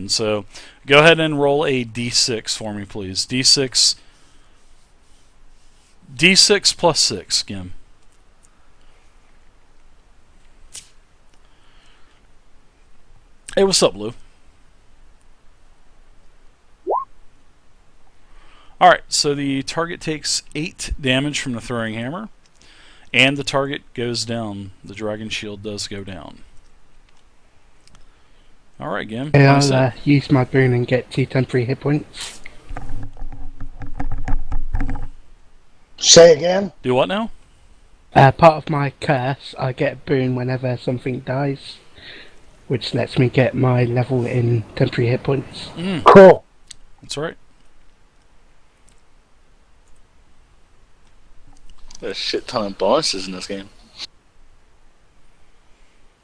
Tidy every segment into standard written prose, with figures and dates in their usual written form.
again. So go ahead and roll a d6 for me, please. D6 plus 6, Gim. Hey, what's up, Lou? Alright, so the target takes 8 damage from the throwing hammer, and the target goes down. The dragon shield does go down. Alright, Gim. I'll use my boon and get 2 temporary hit points. Say again? Do what now? Part of my curse, I get a boon whenever something dies, which lets me get my level in temporary hit points. Cool. That's right. There's a shit ton of bonuses in this game.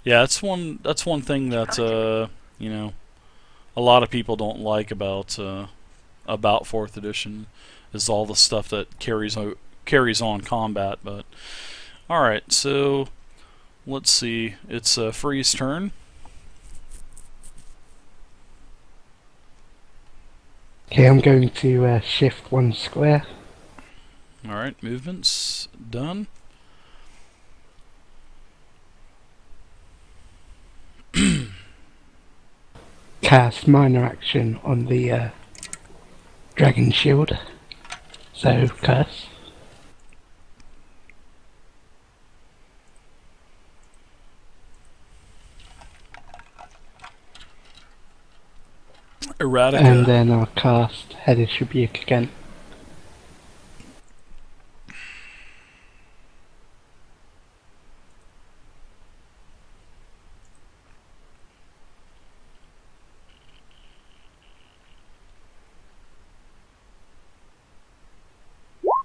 Yeah, that's one thing that you know, a lot of people don't like about 4th edition, is all the stuff that carries on combat. But all right, so let's see. It's Free's turn. Okay, I'm going to shift 1 square. All right, movement's done. Cast minor action on the dragon shield. So, curse. Eradicate. And then I'll cast Hellish Rebuke again.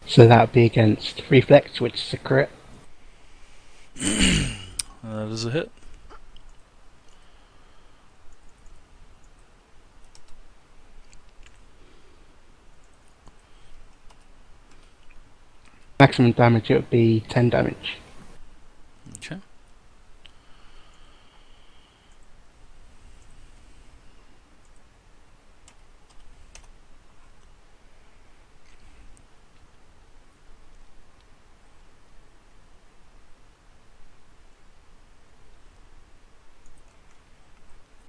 So that would be against Reflex, which is a crit. That is a hit. Maximum damage, it would be 10 damage. Okay.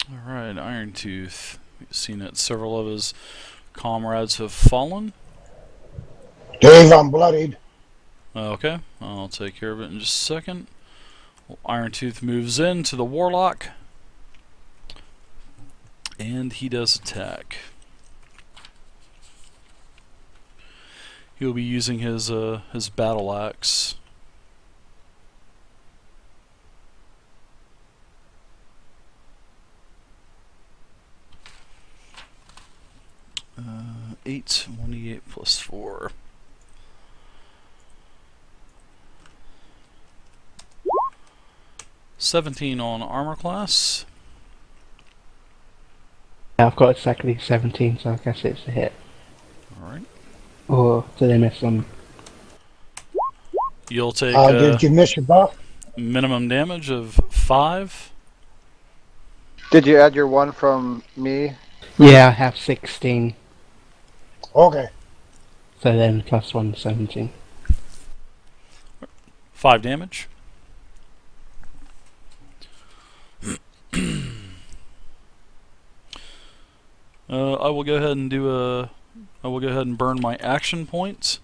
Alright, Iron Tooth. We've seen that several of his comrades have fallen. Dave, I'm bloodied. Okay, I'll take care of it in just a second. Iron Tooth moves into the Warlock, and he does attack. He'll be using his battle axe. Uh, 1d8 plus 4. $17 on armor class. Yeah, I've got exactly 17, so I guess it's a hit. Alright. Or do they miss on? You'll take Did you miss your buff? minimum damage of 5. Did you add your 1 from me? Yeah, I have 16. Okay. So then plus 1, 17. 5 damage. I will go ahead and burn my action points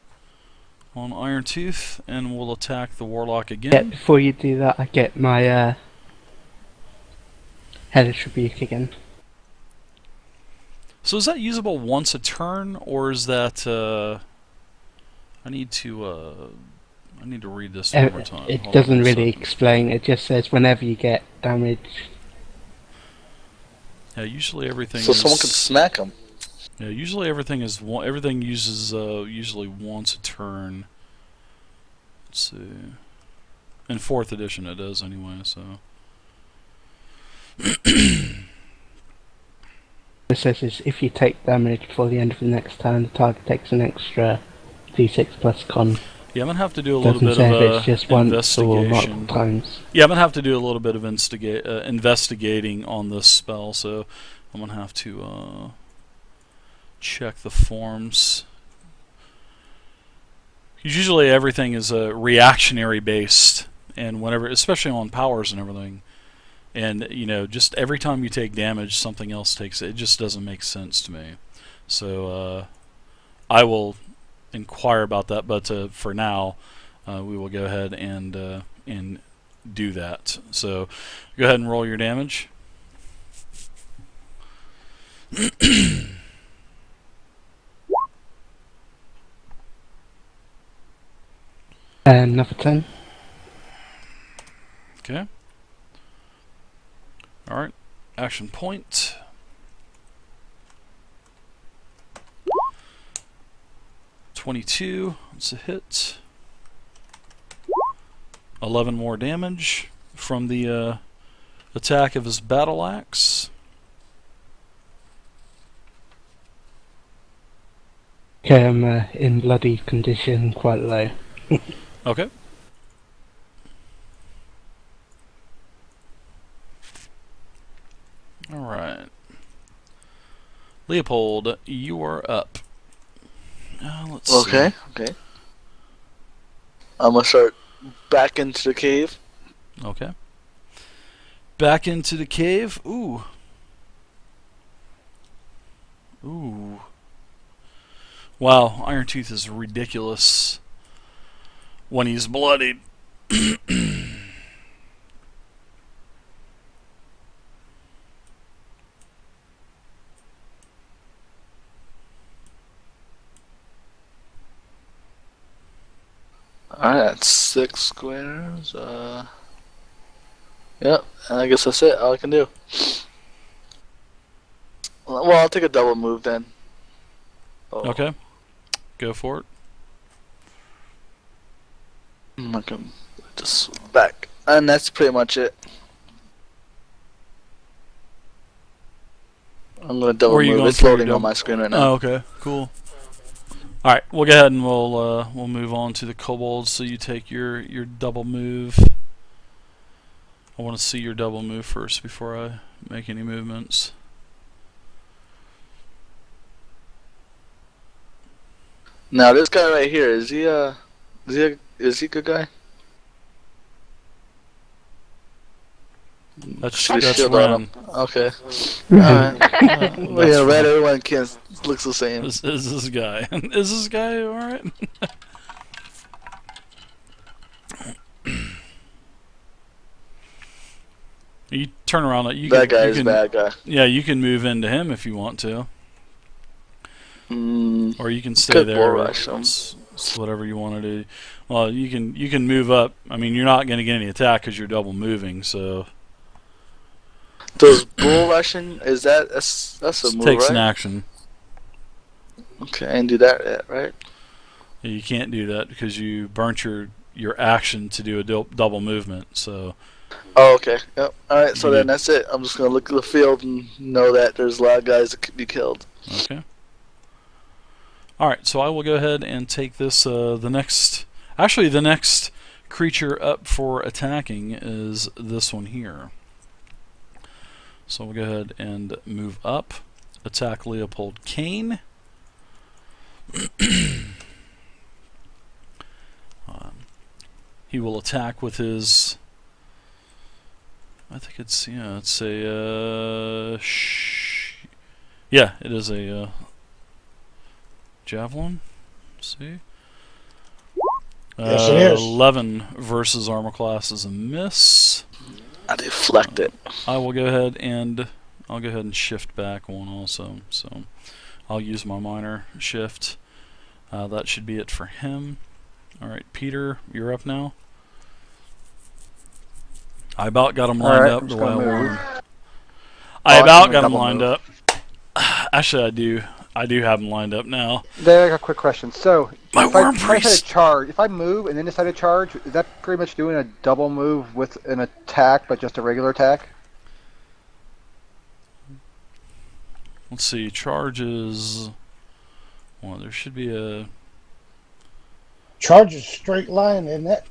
on Iron Tooth, and we'll attack the Warlock again. Yeah, before you do that, I get my Hellish Rebuke again. So is that usable once a turn, or is that I need to read this one more time. It Hold on doesn't a really second. explain. It just says whenever you get damage. Yeah, usually everything. So is, someone could smack him. Yeah, usually everything uses usually once a turn. Let's see. In 4th edition, it does anyway. So. It says is if you take damage before the end of the next turn, the target takes an extra d6 plus con. Yeah, I'm gonna have to do a little Doesn't bit say of if it's just once or multiple investigation. times. Yeah, I'm gonna have to do a little bit of investigating on this spell. So I'm gonna have to check the forms. Usually everything is reactionary based, and whenever, especially on powers and everything, and just every time you take damage, something else takes it. It just doesn't make sense to me. So I will inquire about that, but for now, we will go ahead and do that. So go ahead and roll your damage. Another 10. Okay. All right. Action point. $22. It's a hit. 11 more damage from the attack of his battle axe. Okay, I'm in bloody condition, quite low. Okay. All right. Leopold, you are up. Let's see. Okay. I'm gonna start back into the cave. Okay. Back into the cave. Ooh. Wow, Iron Tooth is ridiculous when he's bloodied. Alright, that's 6 squares. Yep, and I guess that's it. All I can do. Well, I'll take a double move then. Oh. Okay. Go for it. I can just back. And that's pretty much it. I'm gonna double Where are you move. going It's for your loading on double- my screen right now. Oh, okay. Cool. All right, we'll go ahead and we'll move on to the kobolds. So you take your double move. I want to see your double move first before I make any movements. Now this guy right here, is he a good guy? That's Put his shield Ren. on him. Okay. Alright. Well, yeah, red, everyone looks the same. Is this guy? Is this guy all right? You turn around. You That can, guy you is can, bad guy. Yeah, you can move into him if you want to, or you can stay Could there. bull rush him. It's whatever you want to do. Well, you can move up. I mean, you're not going to get any attack because you're double moving. So Does bull rushing, is that's a it move, takes an right? action. Okay, I didn't do that yet, right? You can't do that because you burnt your action to do a double movement. So Oh, okay. Yep. Alright, so You then did. that's it. I'm just gonna look at the field and know that there's a lot of guys that could be killed. okay. All right, so I will go ahead and take this. The next creature up for attacking is this one here. So we'll go ahead and move up, attack Leopold Kane. He will attack with his. I think it's a it is a javelin. Let's see. Yes, it is. 11 versus armor class is a miss. I deflect it. I will go ahead and shift back one also. So I'll use my minor shift. That should be it for him. All right, Peter, you're up now. I about got him lined Alright, up I'm the just way I gonna wanted. move. I Oh, about I'm got gonna him double lined move. up. Actually, I do have him lined up now. There, I got a quick question. So, My if I worm decide to priest. charge, if I move and then decide to charge, is that pretty much doing a double move with an attack, but just a regular attack? Let's see, charges. Well, there should be a. Charge is a straight line, isn't it?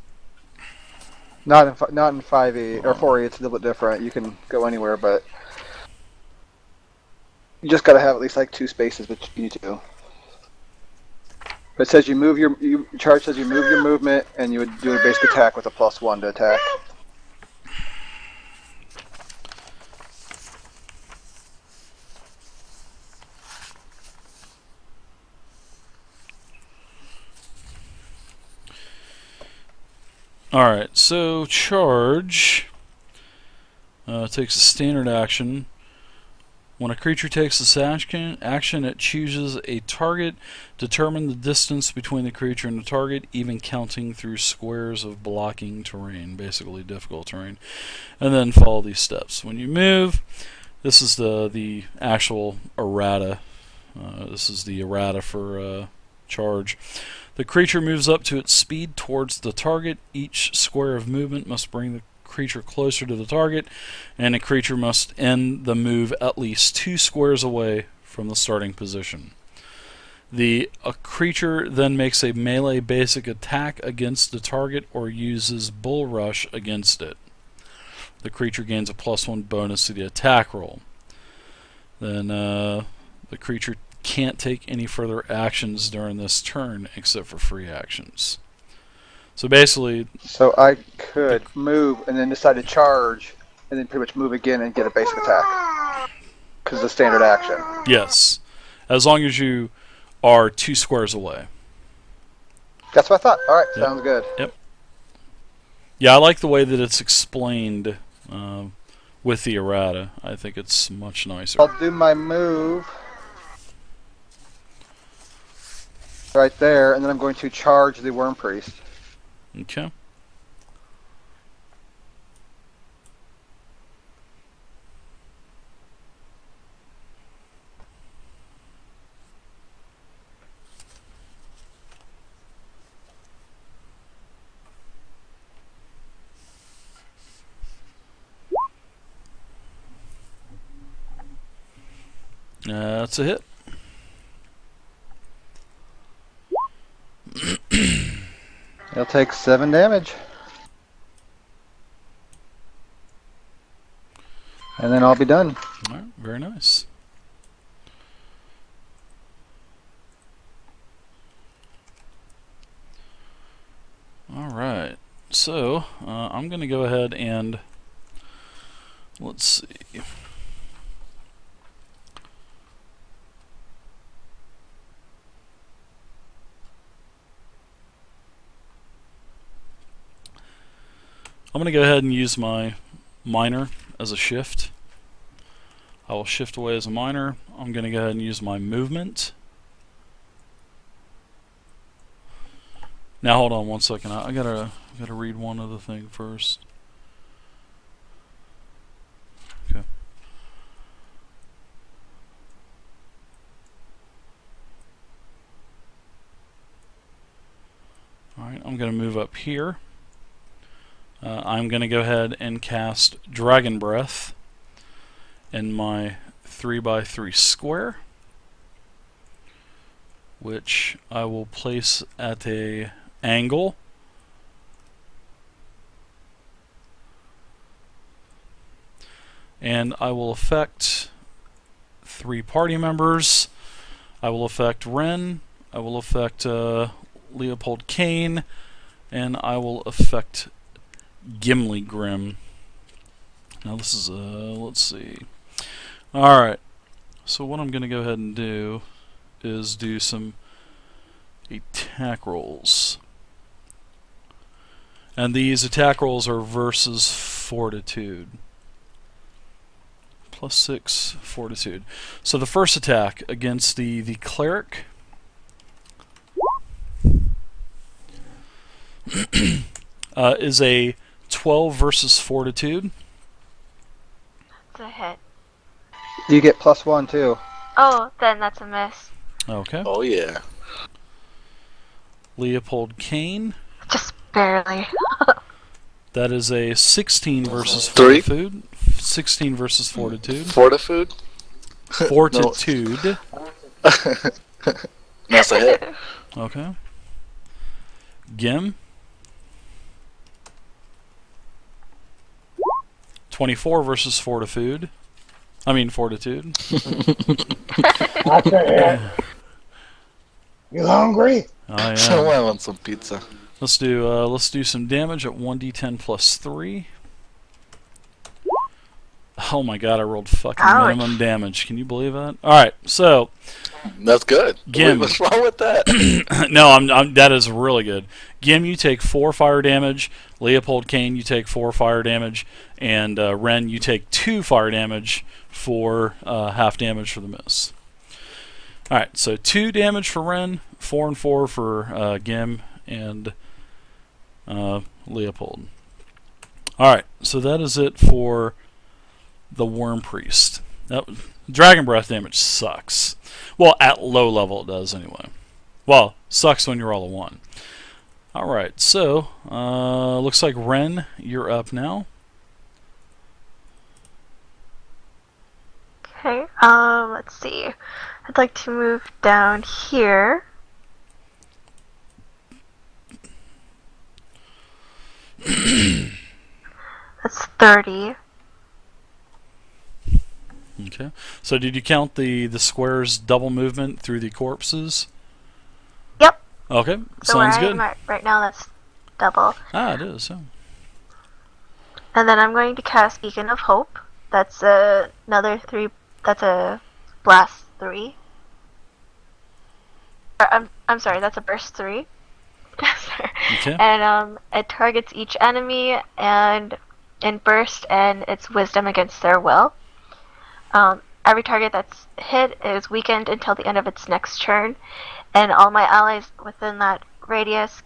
Not in 5e or 4e. It's a little bit different. You can go anywhere, but You just gotta have at least like 2 spaces between you two. But it says you charge says you move your movement, and you would do a basic attack with a +1 to attack. Alright, so charge takes a standard action. When a creature takes this action, it chooses a target. Determine the distance between the creature and the target, even counting through squares of blocking terrain, basically difficult terrain. And then follow these steps. When you move, this is the actual errata. This is the errata for charge. The creature moves up to its speed towards the target. Each square of movement must bring the creature closer to the target, and the creature must end the move at least 2 squares away from the starting position. A creature then makes a melee basic attack against the target or uses Bull Rush against it. The creature gains a +1 bonus to the attack roll. Then the creature can't take any further actions during this turn except for free actions. So basically, So I could move and then decide to charge, and then pretty much move again and get a basic attack. Because it's a standard action. yes, as long as you are 2 squares away. That's what I thought. Alright, Yep. sounds good. Yeah, I like the way that it's explained with the errata. I think it's much nicer. I'll do my move right there, and then I'm going to charge the Worm Priest. Okay. That's a hit. He'll take 7 damage. And then I'll be done. Alright, very nice. Alright, so I'm going to go ahead and let's see. I'm going to go ahead and use my miner as a shift. I will shift away as a miner. I'm going to go ahead and use my movement. Now hold on one second. I gotta read one other thing first. Okay. Alright, I'm going to move up here. I'm going to go ahead and cast Dragon Breath in my 3x3 square, which I will place at a angle. And I will affect 3 party members. I will affect Ren. I will affect Leopold Kane. And I will affect Gimli Grim. Now this is let's see. Alright. So what I'm going to go ahead and do is do some attack rolls. And these attack rolls are versus Fortitude. +6 Fortitude. So the first attack against the cleric is a 12 versus Fortitude. It's a hit. You get +1 too. Oh, then that's a miss. Okay. Oh yeah. Leopold Kane. Just barely. That is a 16 versus 3. Fortitude. 16 versus Fortitude. Fortitude? Fortitude. That's a hit. Okay. Gim. 24 versus Fortitude. I mean fortitude. That's a hit. You hungry? I So am. I want some pizza. Let's do some damage at 1d10 plus 3. Oh my god, I rolled fucking Ouch. minimum damage. Can you believe that? Alright, so That's good. Gim. Wait, what's wrong with that? no, I'm that is really good. Gim, you take 4 fire damage. Leopold Kane, you take 4 fire damage, and Ren, you take 2 fire damage for half damage for the miss. All right, so 2 damage for Ren, 4 and 4 for Gim and Leopold. All right, so that is it for the Worm Priest. Dragon Breath damage sucks. Well, at low level it does anyway. Well, sucks when you're all a 1. Alright, so, looks like Ren, you're up now. Okay, let's see. I'd like to move down here. That's 30. Okay. So did you count the square's double movement through the corpses? Yep. Okay, So where sounds I good. am at right now, that's double. Ah, it is. Yeah. And then I'm going to cast Beacon of Hope. That's another 3. That's a blast 3. Or, I'm sorry, that's a burst 3. Okay. And it targets each enemy and in burst, and it's wisdom against their will. Every target that's hit is weakened until the end of its next turn, and all my allies within that radius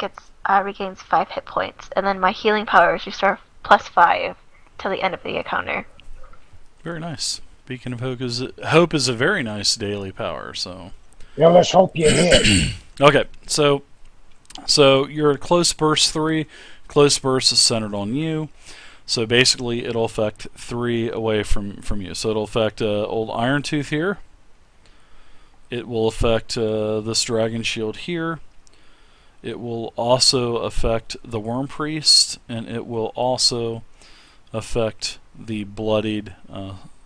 regains 5 hit points, and then my healing powers restore +5 till the end of the encounter. Very nice. Beacon of Hope is a very nice daily power. So. Yeah, let's hope you hit. Okay, so you're at close burst 3. Close burst is centered on you. So basically, it'll affect 3 away from you. So it'll affect old Iron Tooth here. It will affect this Dragon Shield here. It will also affect the Worm Priest, and it will also affect the bloodied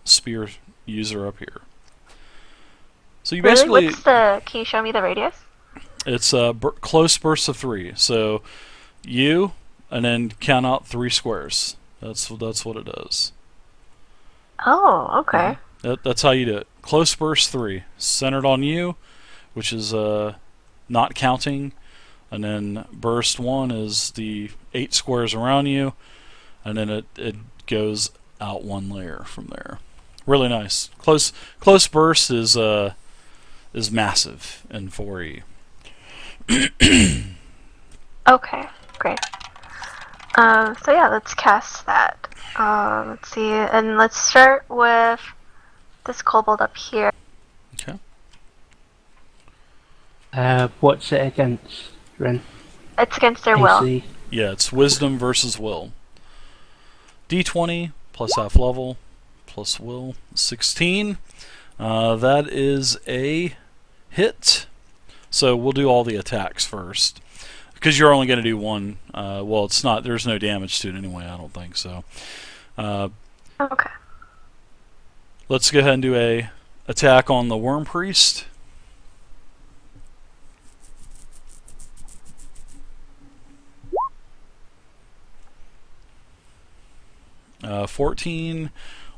spear user up here. So you basically, Can you show me the radius? it's a close burst of 3. So you, and then count out 3 squares. That's what it does. Oh, okay. That's how you do it. Close burst 3, centered on you, which is not counting, and then burst 1 is the 8 squares around you, and then it goes out 1 layer from there. Really nice. Close burst is massive in 4E. Okay, great. So yeah, let's cast that. Let's see, and let's start with this kobold up here. Okay. What's it against, Ren? It's against their will. AC? Yeah, it's wisdom versus will. D20 plus half level plus will 16. That is a hit. So we'll do all the attacks first, because you're only going to do 1. Well, it's not. There's no damage to it anyway. I don't think so. Okay. Let's go ahead and do a attack on the Worm Priest. Uh, 14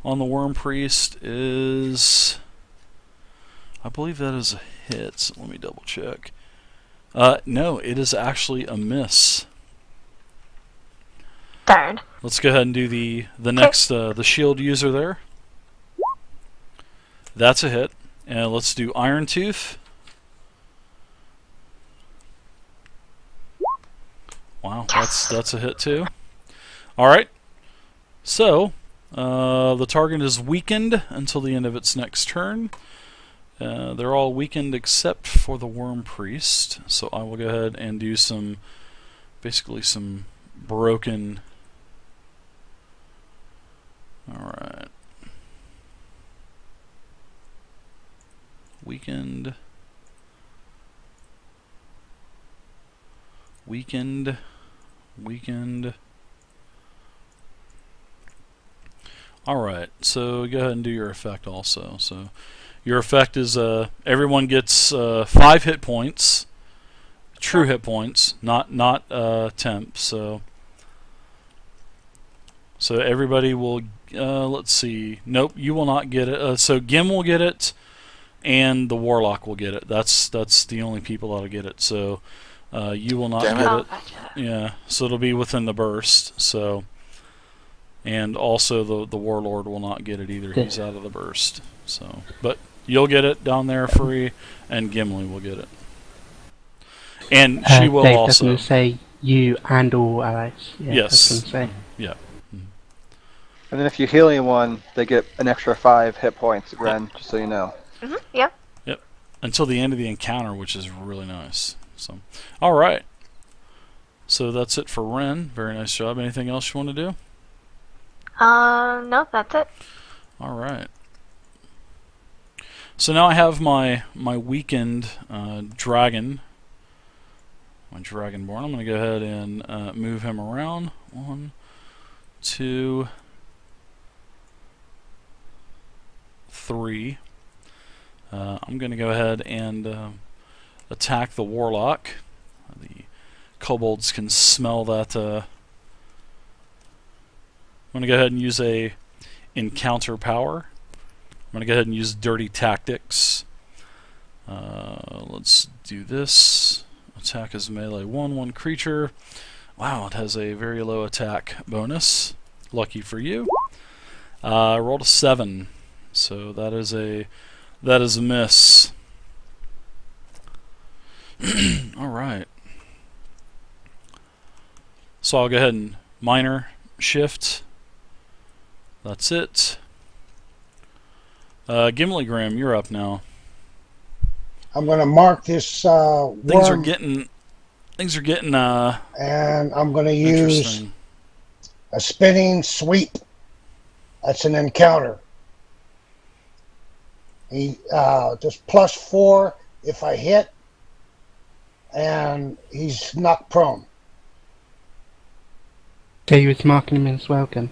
on the Worm Priest is, I believe that is a hit. So let me double check. No, it is actually a miss. Darn. Let's go ahead and do the next the shield user there. That's a hit. And let's do Iron Tooth. Wow, that's a hit too. All right. So the target is weakened until the end of its next turn. They're all weakened except for the Worm Priest. So I will go ahead and do basically some broken. Alright. Weakened. All right. So go ahead and do your effect also. So your effect is everyone gets 5 hit points, true hit points, not temp. So everybody will. Let's see. Nope, you will not get it. So Gim will get it, and the Warlock will get it. That's the only people that'll get it. So you will not Damn it. get Oh, it. gotcha. Yeah. So it'll be within the burst. So. And also the Warlord will not get it either. He's out of the burst. So, but you'll get it down there free, and Gimli will get it. And she will Dave also. doesn't say you and all allies. Yeah, Yes. That's what I'm saying. And then if you heal anyone, they get an extra 5 hit points, Ren, just so you know. Yep. Until the end of the encounter, which is really nice. So, all right. So that's it for Ren. Very nice job. Anything else you want to do? No, that's it. All right. So now I have my weakened dragon, my dragonborn. I'm going to go ahead and move him around. 1, 2, 3. I'm going to go ahead and attack the warlock. The kobolds can smell that. I'm going to go ahead and use a encounter power. I'm going to go ahead and use dirty tactics. Let's do this. Attack is melee 1 creature. Wow, it has a very low attack bonus. Lucky for you. Rolled a 7, so that is a miss. All right. So I'll go ahead and minor shift. That's it. Gimli Grim, you're up now. I'm going to mark this Things are worm, getting and I'm going to use interesting. a spinning sweep. That's an encounter. He just +4 if I hit, and he's knocked prone. So you was marking him as well, Gun.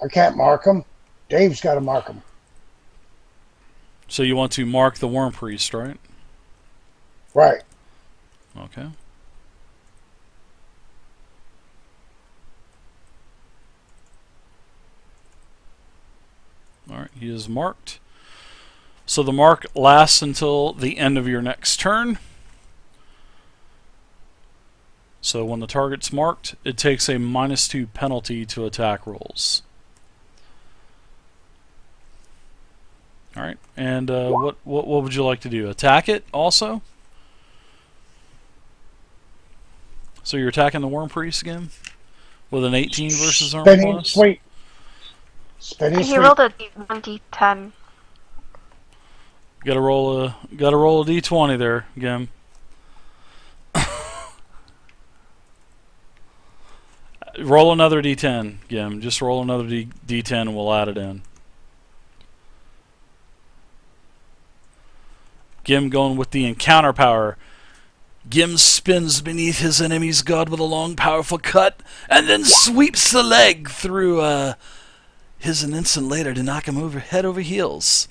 I can't mark him. Dave's got to mark him. So you want to mark the Worm Priest, right? Right. Okay. Alright, he is marked. So the mark lasts until the end of your next turn. So when the target's marked, it takes a -2 penalty to attack rolls. Alright, and what would you like to do? Attack it also? So you're attacking the Worm Priest again? With an 18 versus armor Spinning bonus? sweep. Spinning He sweep. rolled a 1d10. Gotta roll a d20 there, Gim. Roll another d10, Gim. Just roll another d10 and we'll add it in. Gim going with the encounter power. Gim spins beneath his enemy's god with a long, powerful cut, and then sweeps the leg through his an instant later to knock him head over heels.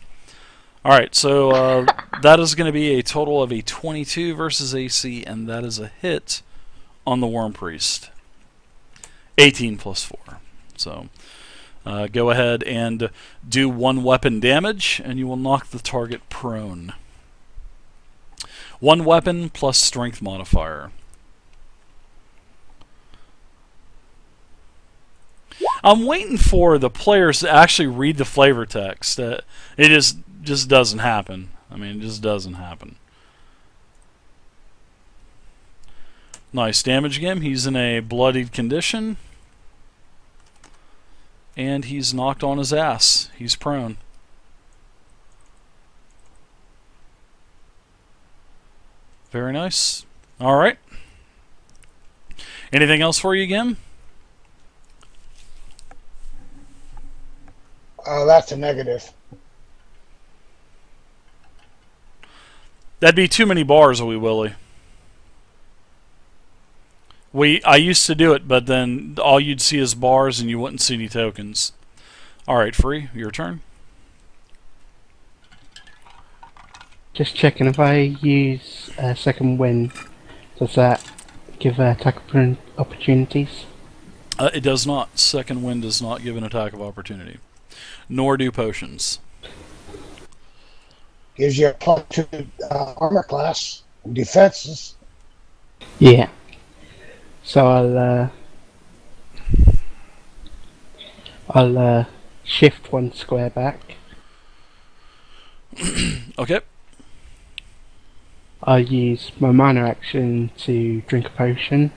Alright, so that is going to be a total of a 22 versus AC, and that is a hit on the Worm Priest. 18 plus 4. So go ahead and do 1 weapon damage, and you will knock the target prone. 1 weapon plus strength modifier. I'm waiting for the players to actually read the flavor text. It just doesn't happen. I mean, it just doesn't happen. Nice damage again. He's in a bloodied condition. And he's knocked on his ass. He's prone. Very nice. Alright. Anything else for you, Gim? That's a negative. That'd be too many bars, Wee Willie. I used to do it, but then all you'd see is bars and you wouldn't see any tokens. Alright, Free, your turn. Just checking if I use second wind, does that give attack opportunities? It does not. Second wind does not give an attack of opportunity. Nor do potions. Gives you a +2 armor class and defenses. Yeah. So I'll shift one square back. Okay. I'll use my minor action to drink a potion.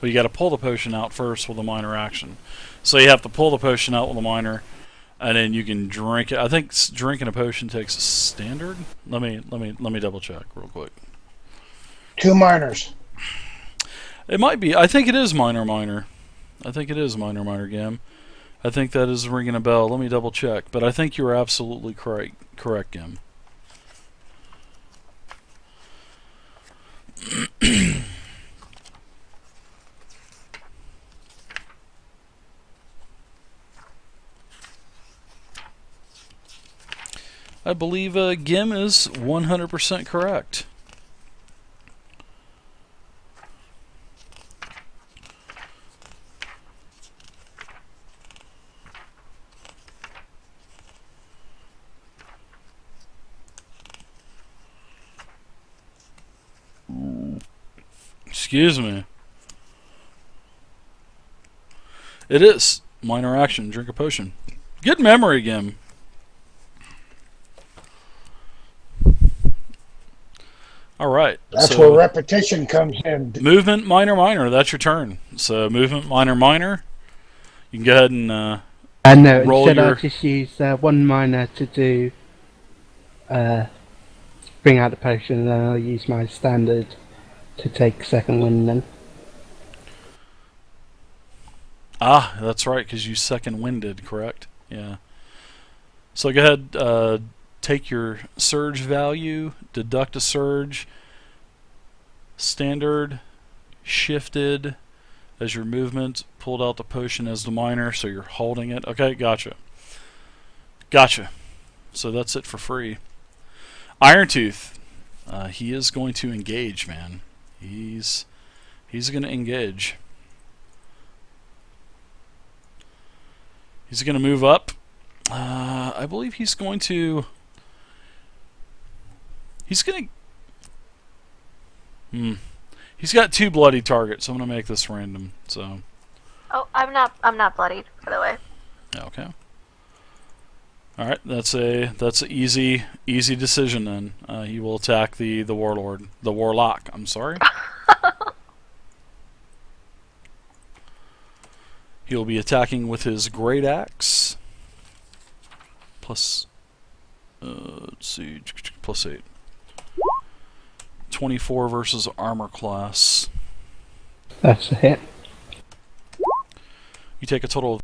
Well, you got to pull the potion out first with a minor action. So you have to pull the potion out with a minor, and then you can drink it. I think drinking a potion takes a standard. Let me double check real quick. 2 minors. It might be. I think it is minor. I think it is minor Gam. I think that is ringing a bell. Let me double check. But I think you're absolutely correct, Gam. I believe Gim is 100% correct. Excuse me. It is. Minor action. Drink a potion. Good memory, Gim. Alright. That's so where repetition comes in. movement, minor. That's your turn. So movement, minor. You can go ahead and No, roll instead your... I'll just use one minor to do bring out the potion, and then I'll use my standard to take second wind then. Ah, that's right, because you second winded, correct? Yeah. So go ahead, take your surge value, deduct a surge, standard, shifted as your movement, pulled out the potion as the minor, so you're holding it. Okay, gotcha. So that's it for Free. Irontooth, he is going to engage, man. He's going to engage. He's going to move up. I believe he's going to... He's going to... He's got 2 bloody targets, so I'm going to make this random. So. Oh, I'm not bloodied, by the way. Okay. All right, that's a easy decision then. He will attack the warlock. I'm sorry. He'll be attacking with his great axe. Plus, let's see, plus 8. 24 versus armor class. That's a hit. You take a total of